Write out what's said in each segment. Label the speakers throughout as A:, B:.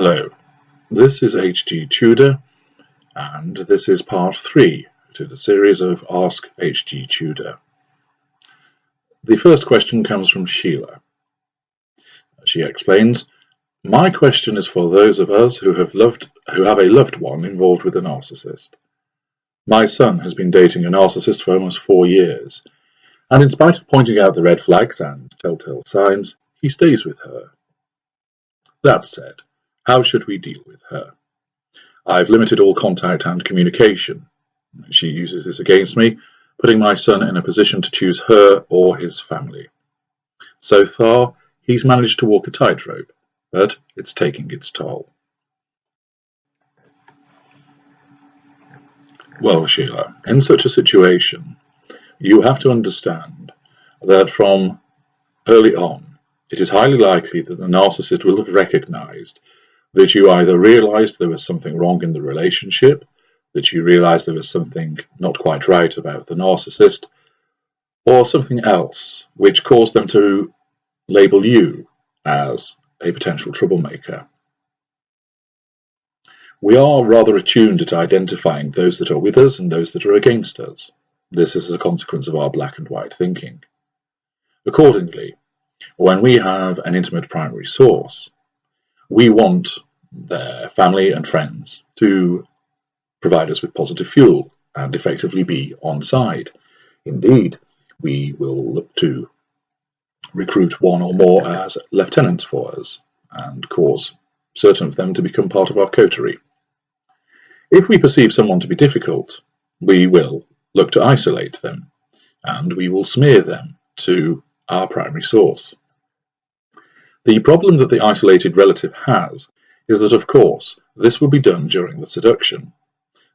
A: Hello, this is HG Tudor, and this is part 3 to the series of Ask HG Tudor. The first question comes from Sheila. She explains, "My question is for those of us who have a loved one involved with a narcissist. My son has been dating a narcissist for almost 4 years, and in spite of pointing out the red flags and telltale signs, he stays with her. That said, how should we deal with her? I've limited all contact and communication. She uses this against me, putting my son in a position to choose her or his family. So far, he's managed to walk a tightrope, but it's taking its toll." Well, Sheila, in such a situation, you have to understand that from early on, it is highly likely that the narcissist will have recognized that you either realized there was something wrong in the relationship, that you realized there was something not quite right about the narcissist, or something else which caused them to label you as a potential troublemaker. We are rather attuned at identifying those that are with us and those that are against us. This is a consequence of our black and white thinking. Accordingly, when we have an intimate primary source, we want their family and friends to provide us with positive fuel and effectively be on side. Indeed, we will look to recruit one or more as lieutenants for us and cause certain of them to become part of our coterie. If we perceive someone to be difficult, we will look to isolate them, and we will smear them to our primary source. The problem that the isolated relative has is that, of course, this will be done during the seduction.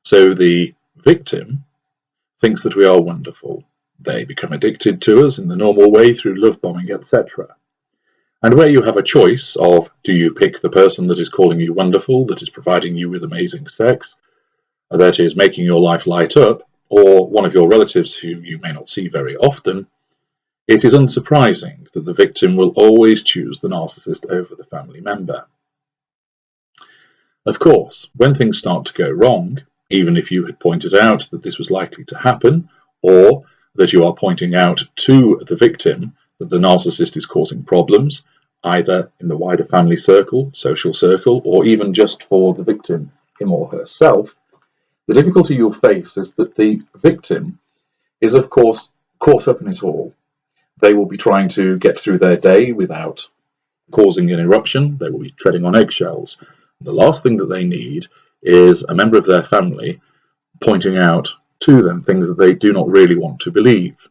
A: So the victim thinks that we are wonderful. They become addicted to us in the normal way through love bombing, etc. And where you have a choice of, do you pick the person that is calling you wonderful, that is providing you with amazing sex, that is making your life light up, or one of your relatives who you may not see very often, it is unsurprising that the victim will always choose the narcissist over the family member. Of course, when things start to go wrong, even if you had pointed out that this was likely to happen, or that you are pointing out to the victim that the narcissist is causing problems, either in the wider family circle, social circle, or even just for the victim, him or herself, the difficulty you'll face is that the victim is, of course, caught up in it all. They will be trying to get through their day without causing an eruption. They will be treading on eggshells. The last thing that they need is a member of their family pointing out to them things that they do not really want to believe.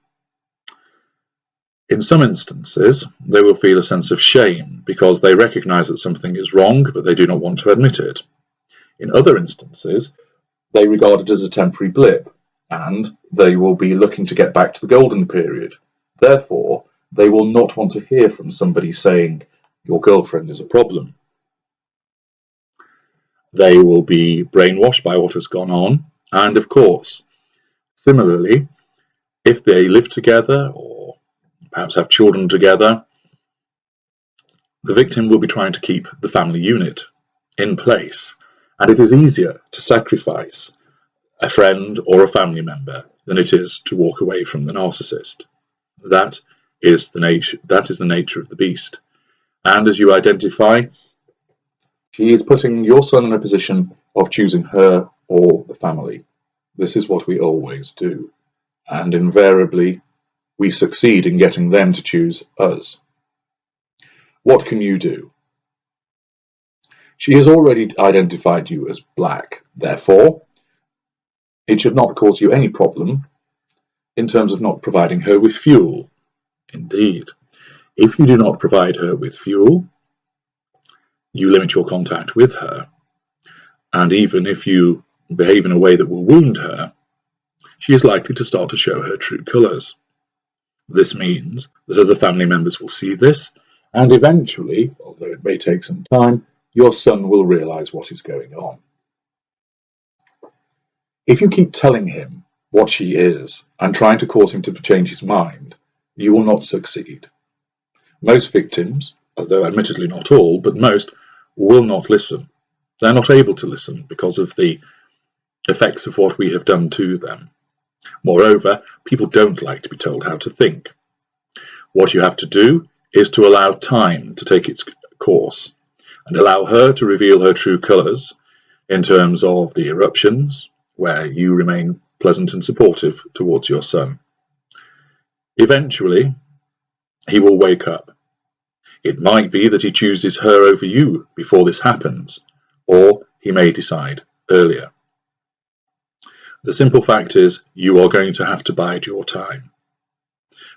A: In some instances, they will feel a sense of shame because they recognize that something is wrong, but they do not want to admit it. In other instances, they regard it as a temporary blip, and they will be looking to get back to the golden period. Therefore, they will not want to hear from somebody saying, "Your girlfriend is a problem." They will be brainwashed by what has gone on, and of course, similarly, if they live together or perhaps have children together, the victim will be trying to keep the family unit in place, and it is easier to sacrifice a friend or a family member than it is to walk away from the narcissist. That is the nature of the beast. And as you identify, she is putting your son in a position of choosing her or the family. This is what we always do. And invariably, we succeed in getting them to choose us. What can you do? She has already identified you as black. Therefore, it should not cause you any problem in terms of not providing her with fuel. Indeed, if you do not provide her with fuel, you limit your contact with her, and even if you behave in a way that will wound her, she is likely to start to show her true colours. This means that other family members will see this, and eventually, although it may take some time, your son will realise what is going on. If you keep telling him what she is and trying to cause him to change his mind, you will not succeed. Most victims, although admittedly not all, but most, will not listen. They're not able to listen because of the effects of what we have done to them. Moreover, people don't like to be told how to think. What you have to do is to allow time to take its course and allow her to reveal her true colours in terms of the eruptions, where you remain pleasant and supportive towards your son. Eventually, he will wake up. It might be that he chooses her over you before this happens, or he may decide earlier. The simple fact is, you are going to have to bide your time.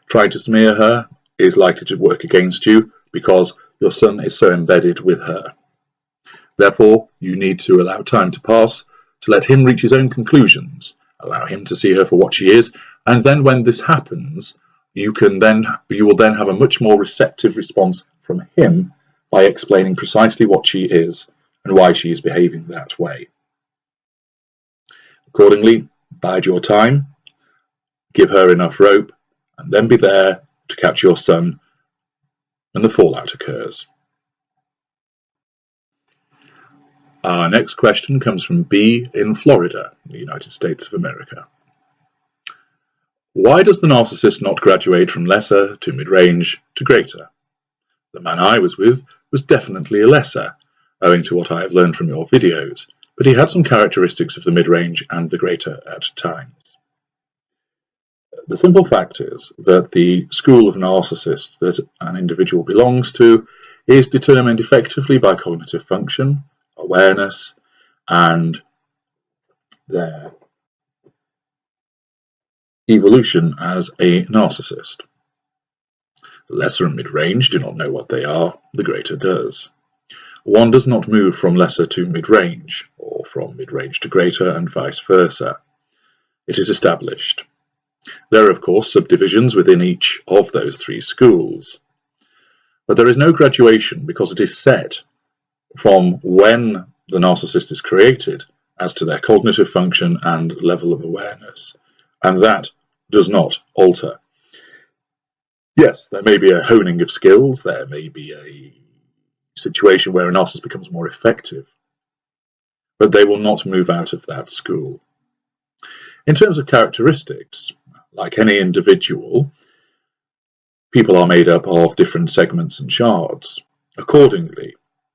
A: Trying to smear her is likely to work against you because your son is so embedded with her. Therefore, you need to allow time to pass, to let him reach his own conclusions, allow him to see her for what she is, and then when this happens, you will then have a much more receptive response from him by explaining precisely what she is and why she is behaving that way. Accordingly, bide your time, give her enough rope, and then be there to catch your son when the fallout occurs. Our next question comes from B in Florida, the United States of America. Why does the narcissist not graduate from lesser to mid-range to greater? The man I was with was definitely a lesser, owing to what I have learned from your videos, but he had some characteristics of the mid-range and the greater at times. The simple fact is that the school of narcissists that an individual belongs to is determined effectively by cognitive function, awareness, and their evolution as a narcissist. The lesser and mid-range do not know what they are, the greater does. One does not move from lesser to mid-range, or from mid-range to greater, and vice versa. It is established. There are, of course, subdivisions within each of those three schools, but there is no graduation because it is set from when the narcissist is created as to their cognitive function and level of awareness, and that does not alter. Yes, there may be a honing of skills, there may be a situation where a narcissist becomes more effective, but they will not move out of that school. In terms of characteristics, like any individual, people are made up of different segments and shards. Accordingly,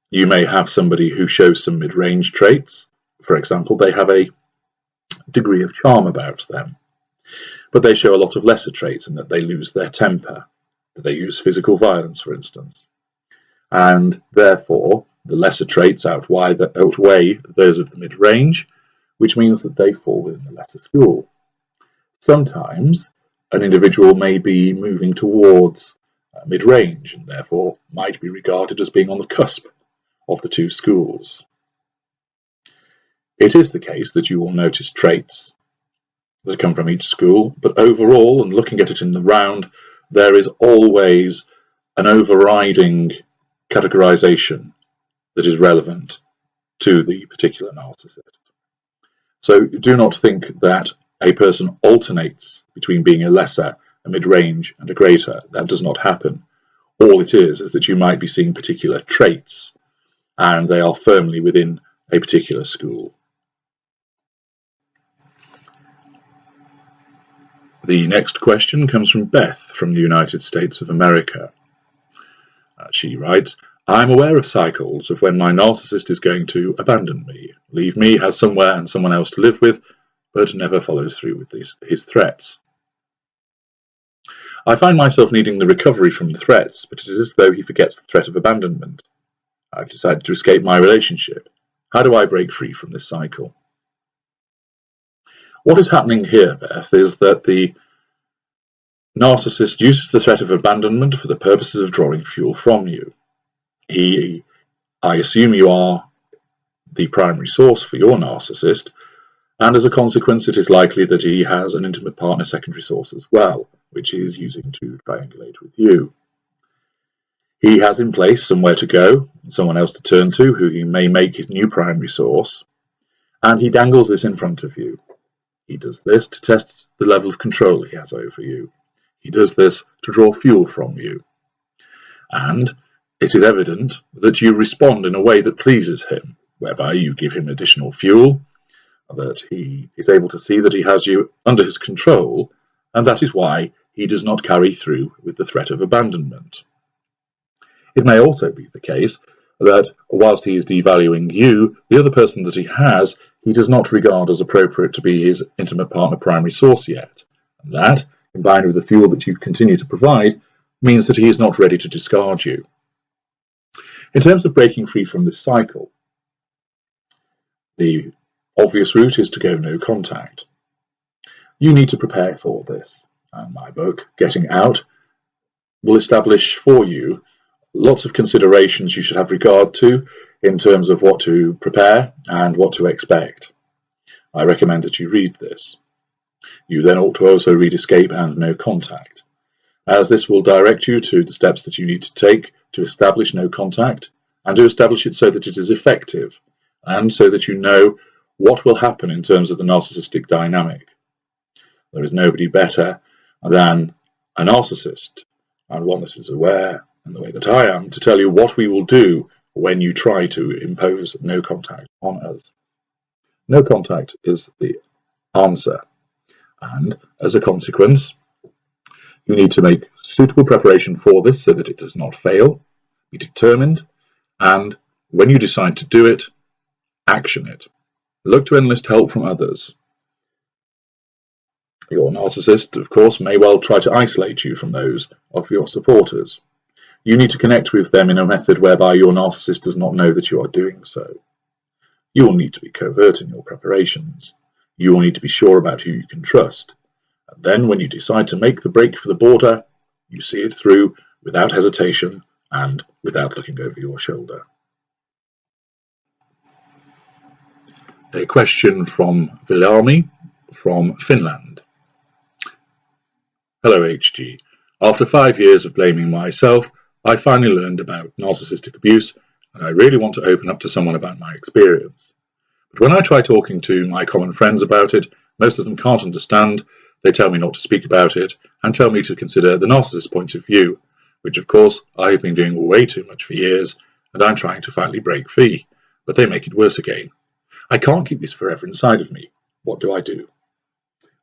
A: you may have somebody who shows some mid-range traits. For example, they have a degree of charm about them, but they show a lot of lesser traits in that they lose their temper, that they use physical violence, for instance. And therefore, the lesser traits outweigh those of the mid-range, which means that they fall within the lesser school. Sometimes an individual may be moving towards mid-range and therefore might be regarded as being on the cusp of the two schools. It is the case that you will notice traits that come from each school, but overall, and looking at it in the round, there is always an overriding categorization that is relevant to the particular narcissist. So do not think that a person alternates between being a lesser, a mid-range, and a greater. That does not happen. All it is that you might be seeing particular traits, and they are firmly within a particular school. The next question comes from Beth from the United States of America. She writes, I'm aware of cycles of when my narcissist is going to abandon me, leave me, has somewhere and someone else to live with, but never follows through with his threats. I find myself needing the recovery from the threats, but it is as though he forgets the threat of abandonment. I've decided to escape my relationship. How do I break free from this cycle? What is happening here, Beth, is that the narcissist uses the threat of abandonment for the purposes of drawing fuel from you. I assume you are the primary source for your narcissist, and as a consequence it is likely that he has an intimate partner secondary source as well, which he is using to triangulate with you. He has in place somewhere to go, someone else to turn to, who he may make his new primary source, and he dangles this in front of you. He does this to test the level of control he has over you. He does this to draw fuel from you. And it is evident that you respond in a way that pleases him, whereby you give him additional fuel, that he is able to see that he has you under his control, and that is why he does not carry through with the threat of abandonment. It may also be the case that whilst he is devaluing you, the other person that he has, he does not regard as appropriate to be his intimate partner primary source yet. And that, combined with the fuel that you continue to provide, means that he is not ready to discard you. In terms of breaking free from this cycle, the obvious route is to go no contact. You need to prepare for this. And my book, Getting Out, will establish for you lots of considerations you should have regard to in terms of what to prepare and what to expect. I recommend that you read this. You then ought to also read Escape and No Contact, as this will direct you to the steps that you need to take to establish no contact and to establish it so that it is effective and so that you know what will happen in terms of the narcissistic dynamic. There is nobody better than a narcissist, and one that is aware, in the way that I am, to tell you what we will do when you try to impose no contact on us. No contact is the answer, and as a consequence, you need to make suitable preparation for this so that it does not fail, be determined, and when you decide to do it, action it. Look to enlist help from others. Your narcissist, of course, may well try to isolate you from those of your supporters. You need to connect with them in a method whereby your narcissist does not know that you are doing so. You will need to be covert in your preparations. You will need to be sure about who you can trust. And then when you decide to make the break for the border, you see it through without hesitation and without looking over your shoulder. A question from Vilami from Finland. Hello HG. After 5 years of blaming myself, I finally learned about narcissistic abuse, and I really want to open up to someone about my experience. But when I try talking to my common friends about it, most of them can't understand. They tell me not to speak about it and tell me to consider the narcissist's point of view, which of course I have been doing way too much for years, and I'm trying to finally break free, but they make it worse again. I can't keep this forever inside of me. What do I do?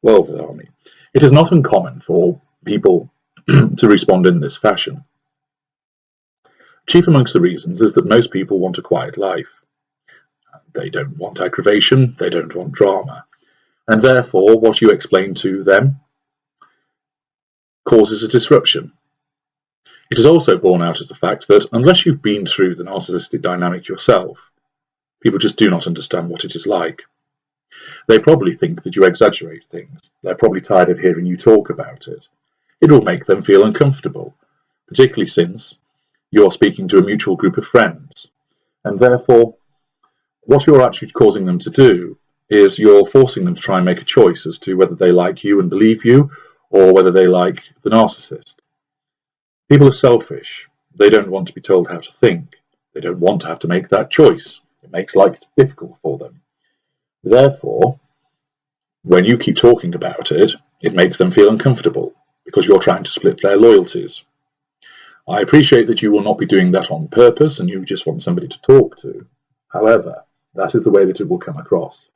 A: Well, Vilami, it is not uncommon for people to respond in this fashion. Chief amongst the reasons is that most people want a quiet life. They don't want aggravation, they don't want drama, and therefore what you explain to them causes a disruption. It is also borne out of the fact that unless you've been through the narcissistic dynamic yourself, people just do not understand what it is like. They probably think that you exaggerate things. They're probably tired of hearing you talk about it. It will make them feel uncomfortable, particularly since you're speaking to a mutual group of friends. And therefore, what you're actually causing them to do is you're forcing them to try and make a choice as to whether they like you and believe you or whether they like the narcissist. People are selfish. They don't want to be told how to think. They don't want to have to make that choice. It makes life difficult for them. Therefore, when you keep talking about it, it makes them feel uncomfortable because you're trying to split their loyalties. I appreciate that you will not be doing that on purpose and you just want somebody to talk to. However, that is the way that it will come across.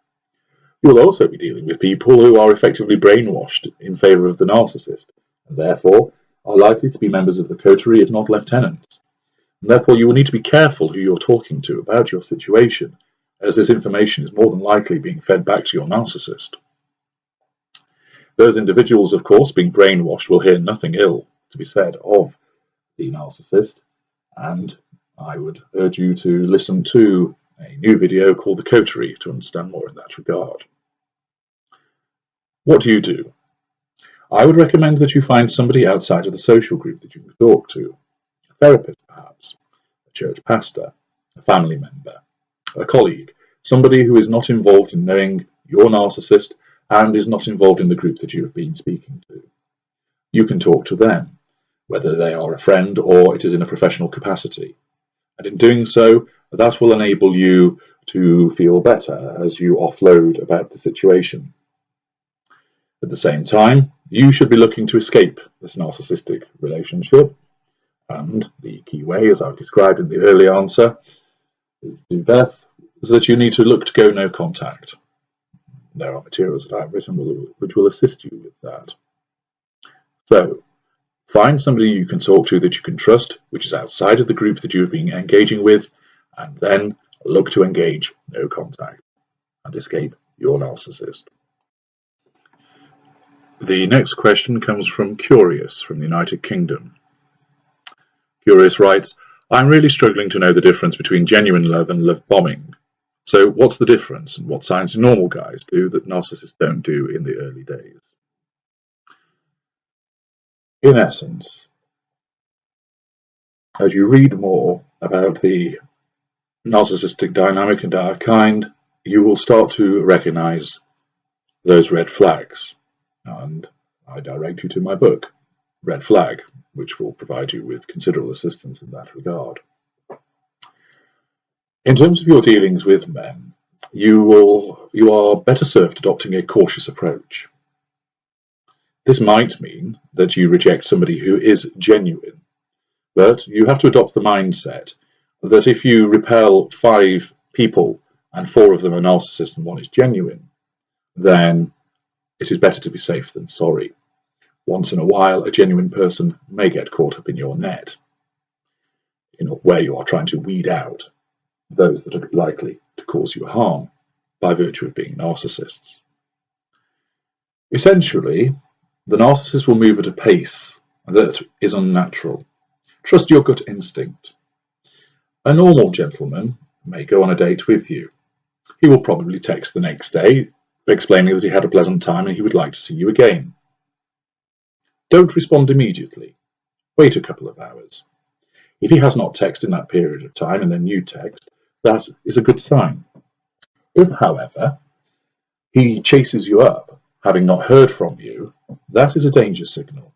A: You will also be dealing with people who are effectively brainwashed in favour of the narcissist and therefore are likely to be members of the coterie if not lieutenants. And therefore you will need to be careful who you're talking to about your situation, as this information is more than likely being fed back to your narcissist. Those individuals, of course, being brainwashed will hear nothing ill to be said of the narcissist, and I would urge you to listen to a new video called The Coterie to understand more in that regard. What do? I would recommend that you find somebody outside of the social group that you can talk to, a therapist perhaps, a church pastor, a family member, a colleague, somebody who is not involved in knowing your narcissist and is not involved in the group that you have been speaking to. You can talk to them, whether they are a friend or it is in a professional capacity. And in doing so, that will enable you to feel better as you offload about the situation. At the same time, you should be looking to escape this narcissistic relationship And the key way, as I've described in the early answer to Beth, is that you need to look to go no contact. There are materials that I've written which will assist you with that. So, find somebody you can talk to that you can trust, which is outside of the group that you've been engaging with, and then look to engage no contact and escape your narcissist. The next question comes from Curious from the United Kingdom. Curious writes, I'm really struggling to know the difference between genuine love and love bombing. So what's the difference, and what signs do normal guys do that narcissists don't do in the early days? In essence, as you read more about the narcissistic dynamic and our kind, you will start to recognize those red flags. And I direct you to my book, Red Flag, which will provide you with considerable assistance in that regard. In terms of your dealings with men, you are better served adopting a cautious approach. This might mean that you reject somebody who is genuine, but you have to adopt the mindset that if you repel 5 people and 4 of them are narcissists and 1 is genuine, then it is better to be safe than sorry. Once in a while, a genuine person may get caught up in your net, where you are trying to weed out those that are likely to cause you harm by virtue of being narcissists. Essentially, the narcissist will move at a pace that is unnatural. Trust your gut instinct. A normal gentleman may go on a date with you. He will probably text the next day explaining that he had a pleasant time and he would like to see you again. Don't respond immediately. Wait a couple of hours. If he has not texted in that period of time and then you text, that is a good sign. If, however, he chases you up, having not heard from you, that is a danger signal.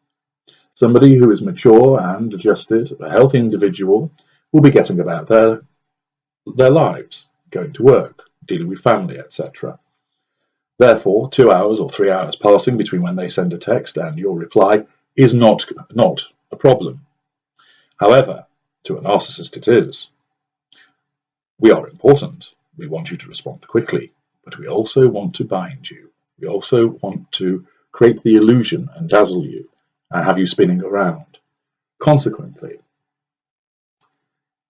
A: Somebody who is mature and adjusted, a healthy individual, will be getting about their lives, going to work, dealing with family, etc. Therefore, 2 hours or 3 hours passing between when they send a text and your reply is not a problem. However, to a narcissist it is. We are important. We want you to respond quickly, but we also want to bind you. We also want to create the illusion and dazzle you and have you spinning around. Consequently,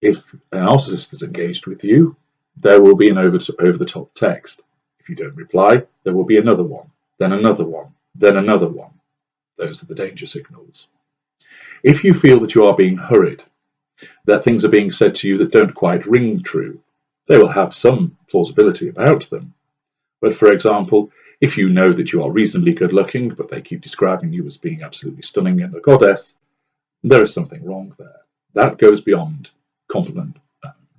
A: if a narcissist is engaged with you, there will be an over-the-top text. If you don't reply, there will be another one, then another one, then another one. Those are the danger signals. If you feel that you are being hurried, that things are being said to you that don't quite ring true, they will have some plausibility about them. But for example, if you know that you are reasonably good looking, but they keep describing you as being absolutely stunning and a goddess, there is something wrong there. That goes beyond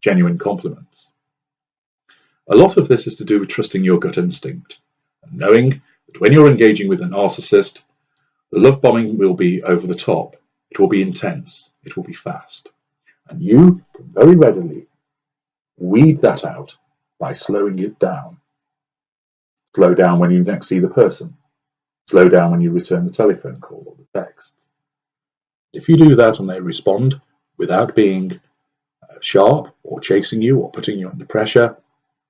A: genuine compliments. A lot of this is to do with trusting your gut instinct and knowing that when you're engaging with a narcissist, the love bombing will be over the top. It will be intense. It will be fast. And you can very readily weed that out by slowing it down. Slow down when you next see the person. Slow down when you return the telephone call or the text. If you do that and they respond without being sharp or chasing you or putting you under pressure,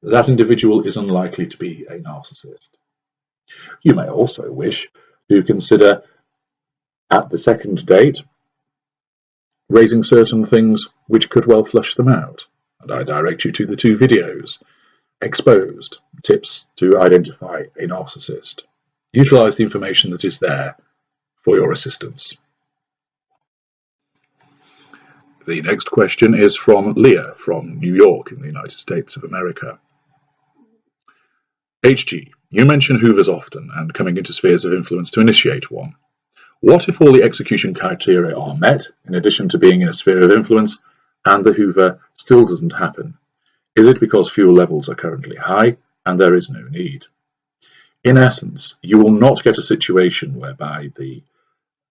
A: that individual is unlikely to be a narcissist. You may also wish to consider at the second date raising certain things which could well flush them out. And I direct you to the 2 videos, Exposed, Tips to Identify a Narcissist. Utilize the information that is there for your assistance. The next question is from Leah from New York in the United States of America. HG, you mention hoovers often and coming into spheres of influence to initiate one. What if all the execution criteria are met, in addition to being in a sphere of influence, and the hoover still doesn't happen? Is it because fuel levels are currently high and there is no need? In essence, you will not get a situation whereby the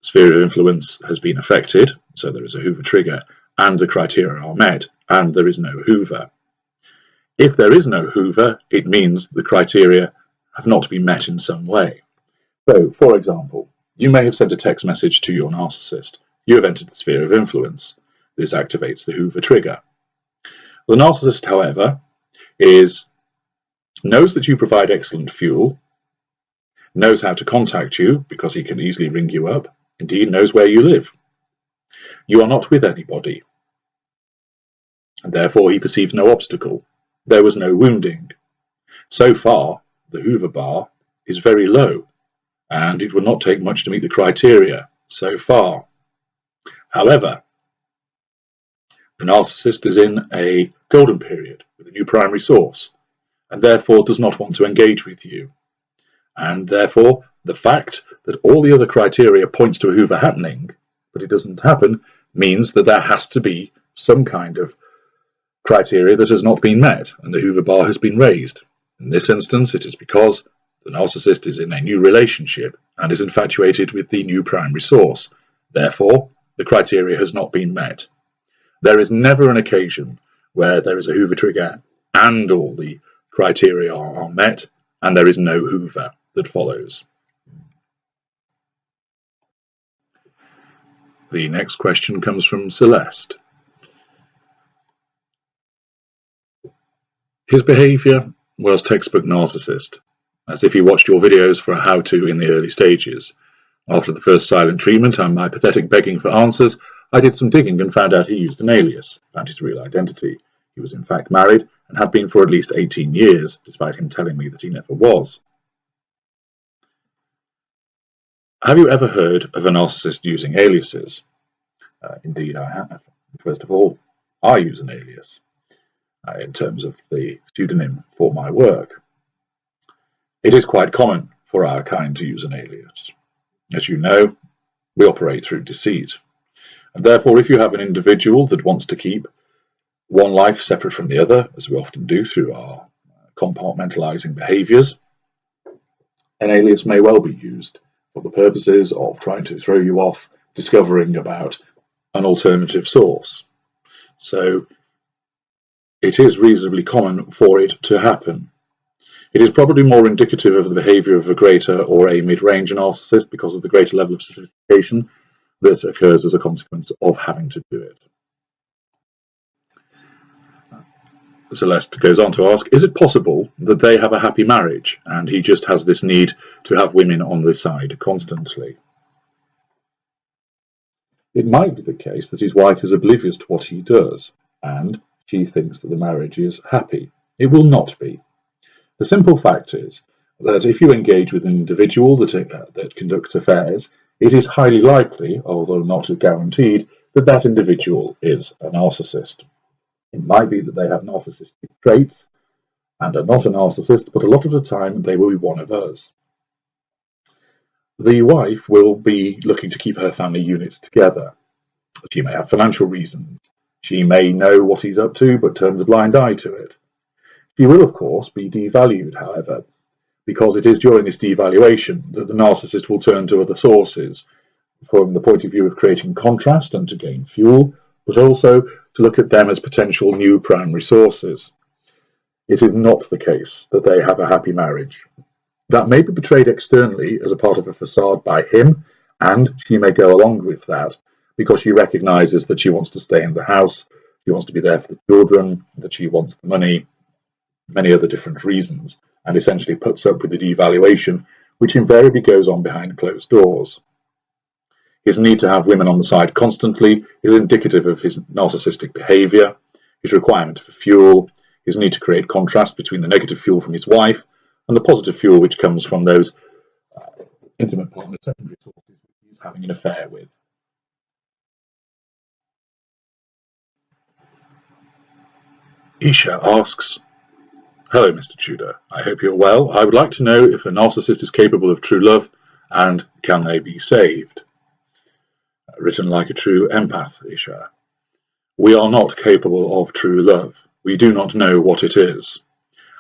A: sphere of influence has been affected, so there is a hoover trigger, and the criteria are met, and there is no hoover. If there is no hoover, it means the criteria have not been met in some way. So, for example, you may have sent a text message to your narcissist You have entered the sphere of influence. This activates the Hoover trigger. The narcissist, however, knows that you provide excellent fuel, knows how to contact you because he can easily ring you up, indeed knows where you live. You are not with anybody, and therefore he perceives no obstacle. There was no wounding. So far, the Hoover bar is very low, and it would not take much to meet the criteria so far. However, the narcissist is in a golden period with a new primary source, and therefore does not want to engage with you. And therefore, the fact that all the other criteria points to a Hoover happening, but it doesn't happen, means that there has to be some kind of criteria that has not been met, and the Hoover bar has been raised. In this instance, it is because the narcissist is in a new relationship and is infatuated with the new primary source. Therefore, the criteria has not been met. There is never an occasion where there is a Hoover trigger and all the criteria are met, and there is no Hoover that follows. The next question comes from Celeste. His behaviour was textbook narcissist, as if he watched your videos for a how-to in the early stages. After the first silent treatment and my pathetic begging for answers, I did some digging and found out he used an alias, found his real identity. He was in fact married and had been for at least 18 years, despite him telling me that he never was. Have you ever heard of a narcissist using aliases? Indeed, I have. First of all, I use an alias in terms of the pseudonym for my work. It is quite common for our kind to use an alias. As you know, we operate through deceit. And therefore, if you have an individual that wants to keep one life separate from the other, as we often do through our compartmentalizing behaviors, an alias may well be used for the purposes of trying to throw you off discovering about an alternative source. So it is reasonably common for it to happen. It is probably more indicative of the behavior of a greater or a mid-range narcissist because of the greater level of sophistication that occurs as a consequence of having to do it. Celeste goes on to ask, is it possible that they have a happy marriage and he just has this need to have women on the side constantly? It might be the case that his wife is oblivious to what he does and she thinks that the marriage is happy. It will not be. The simple fact is that if you engage with an individual that conducts affairs, it is highly likely, although not guaranteed, that that individual is a narcissist. It might be that they have narcissistic traits and are not a narcissist, but a lot of the time they will be one of us. The wife will be looking to keep her family unit together. She may have financial reasons. She may know what he's up to, but turns a blind eye to it. She will, of course, be devalued, however, because it is during this devaluation that the narcissist will turn to other sources from the point of view of creating contrast and to gain fuel, but also to look at them as potential new primary sources. It is not the case that they have a happy marriage. That may be portrayed externally as a part of a facade by him, and she may go along with that because she recognizes that she wants to stay in the house, she wants to be there for the children, that she wants the money, many other different reasons, and essentially puts up with the devaluation, which invariably goes on behind closed doors. His need to have women on the side constantly is indicative of his narcissistic behavior, his requirement for fuel, his need to create contrast between the negative fuel from his wife and the positive fuel which comes from those intimate partner secondary sources he's having an affair with. Isha asks, hello, Mr. Tudor. I hope you're well. I would like to know if a narcissist is capable of true love and can they be saved? Written like a true empath, Isha. We are not capable of true love. We do not know what it is.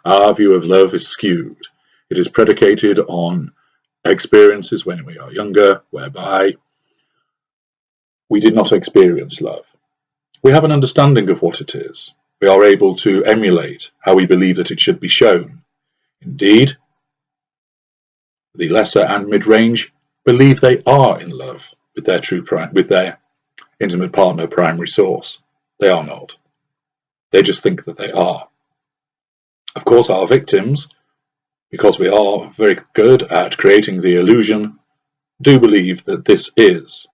A: Our view of love is skewed. It is predicated on experiences when we are younger, whereby we did not experience love. We have an understanding of what it is. We are able to emulate how we believe that it should be shown. Indeed, the lesser and mid-range believe they are in love with their intimate partner primary source. They are not. They just think that they are. Of course, our victims, because we are very good at creating the illusion, do believe that this is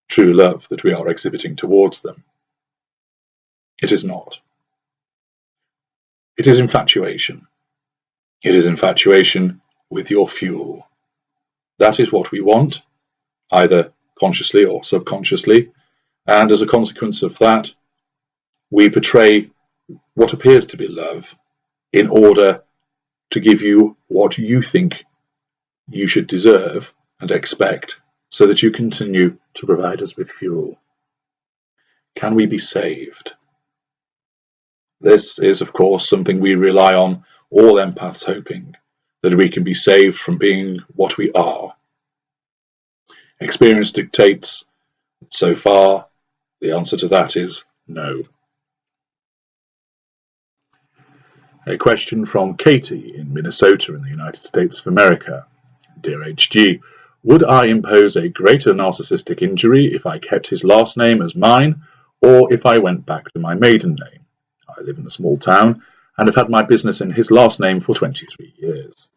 A: true love that we are exhibiting towards them. It is not. It is infatuation. It is infatuation with your fuel. That is what we want, either consciously or subconsciously, and as a consequence of that, we portray what appears to be love in order to give you what you think you should deserve and expect, so that you continue to provide us with fuel. Can we be saved? This is, of course, something we rely on, all empaths hoping that we can be saved from being what we are. Experience dictates that so far the answer to that is no. A question from Katie in Minnesota in the United States of America. Dear HG, would I impose a greater narcissistic injury if I kept his last name as mine, or if I went back to my maiden name? I live in a small town and have had my business in his last name for 23 years.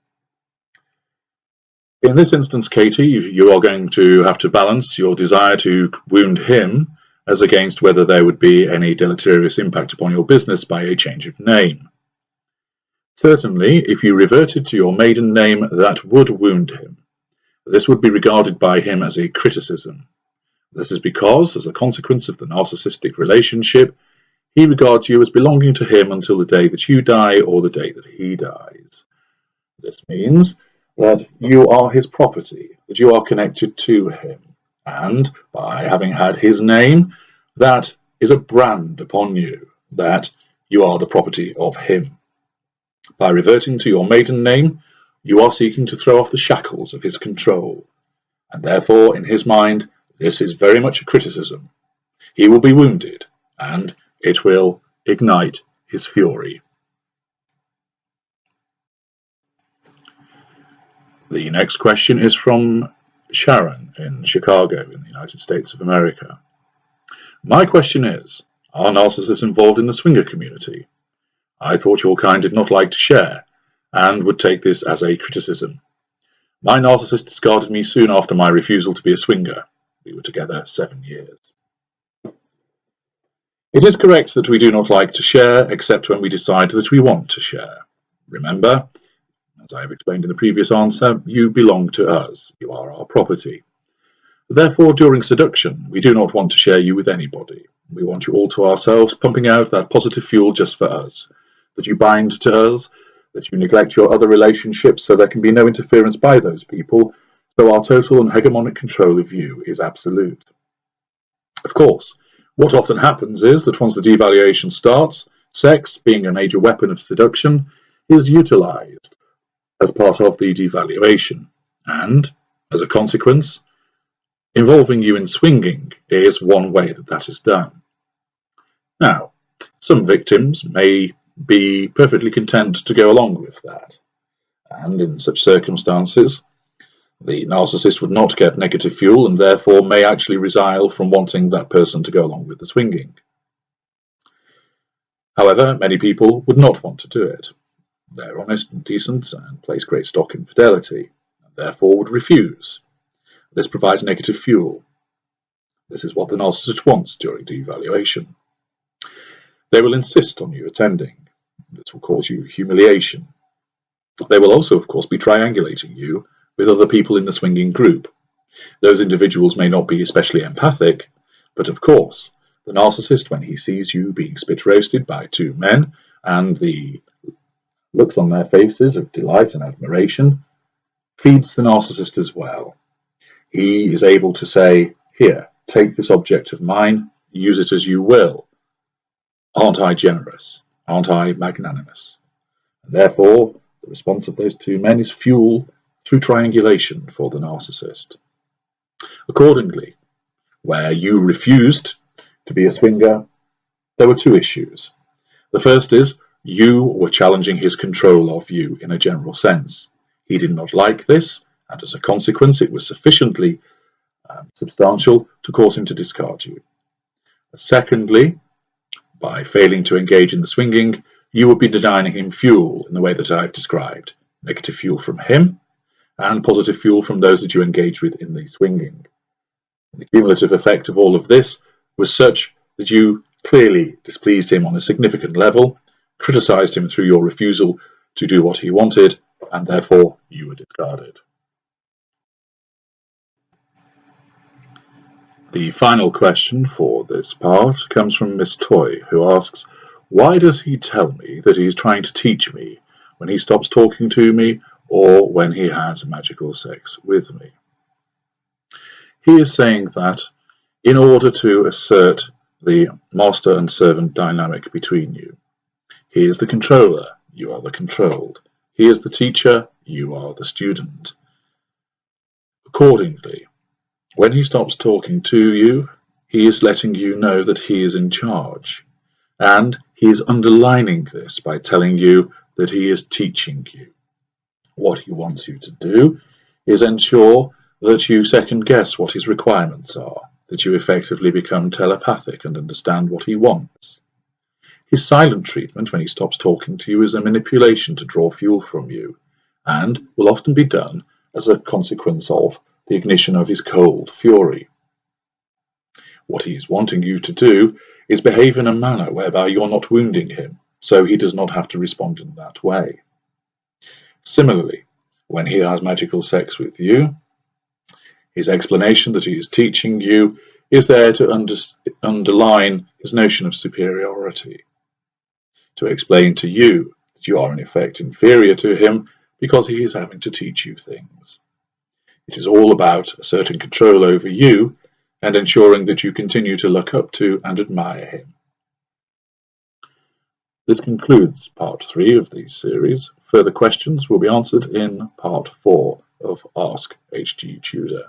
A: In this instance, Katie, you are going to have to balance your desire to wound him as against whether there would be any deleterious impact upon your business by a change of name. Certainly, if you reverted to your maiden name, that would wound him. This would be regarded by him as a criticism. This is because, as a consequence of the narcissistic relationship, he regards you as belonging to him until the day that you die or the day that he dies. This means that you are his property, that you are connected to him, and by having had his name, that is a brand upon you, that you are the property of him. By reverting to your maiden name, you are seeking to throw off the shackles of his control, and therefore, in his mind, this is very much a criticism. He will be wounded, and it will ignite his fury. The next question is from Sharon in Chicago in the United States of America. My question is, are narcissists involved in the swinger community? I thought your kind did not like to share, and would take this as a criticism. My narcissist discarded me soon after my refusal to be a swinger. We were together 7 years. It is correct that we do not like to share, except when we decide that we want to share. Remember, as I have explained in the previous answer, you belong to us. You are our property. Therefore, during seduction, we do not want to share you with anybody. We want you all to ourselves, pumping out that positive fuel just for us, that you bind to us, that you neglect your other relationships so there can be no interference by those people, so our total and hegemonic control of you is absolute. Of course, what often happens is that once the devaluation starts, sex, being a major weapon of seduction, is utilized as part of the devaluation, and, as a consequence, involving you in swinging is one way that that is done. Now, some victims may be perfectly content to go along with that, and in such circumstances, the narcissist would not get negative fuel and therefore may actually resile from wanting that person to go along with the swinging. However, many people would not want to do it. They're honest and decent and place great stock in fidelity, and therefore would refuse. This provides negative fuel. This is what the narcissist wants during devaluation. They will insist on you attending. This will cause you humiliation. They will also, of course, be triangulating you with other people in the swinging group. Those individuals may not be especially empathic, but of course, the narcissist, when he sees you being spit roasted by two men, and the looks on their faces of delight and admiration, feeds the narcissist as well. He is able to say, here, take this object of mine, use it as you will. Aren't I generous? Aren't I magnanimous? And therefore, the response of those two men is fuel through triangulation for the narcissist. Accordingly, where you refused to be a swinger, there were two issues. The first is, you were challenging his control of you in a general sense. He did not like this, and as a consequence, it was sufficiently substantial to cause him to discard you. Secondly, by failing to engage in the swinging, you would be denying him fuel in the way that I've described. Negative fuel from him and positive fuel from those that you engage with in the swinging. The cumulative effect of all of this was such that you clearly displeased him on a significant level, criticised him through your refusal to do what he wanted, and therefore you were discarded. The final question for this part comes from Miss Toy, who asks, why does he tell me that he's trying to teach me when he stops talking to me or when he has magical sex with me? He is saying that in order to assert the master and servant dynamic between you. He is the controller, you are the controlled. He is the teacher, you are the student. Accordingly, when he stops talking to you, he is letting you know that he is in charge. And he is underlining this by telling you that he is teaching you. What he wants you to do is ensure that you second guess what his requirements are, that you effectively become telepathic and understand what he wants. His silent treatment when he stops talking to you is a manipulation to draw fuel from you, and will often be done as a consequence of the ignition of his cold fury. What he is wanting you to do is behave in a manner whereby you're not wounding him, so he does not have to respond in that way. Similarly, when he has magical sex with you, his explanation that he is teaching you is there to underline his notion of superiority, to explain to you that you are in effect inferior to him because he is having to teach you things. It is all about asserting control over you and ensuring that you continue to look up to and admire him. This concludes part 3 of the series. Further questions will be answered in part 4 of Ask HG Tudor.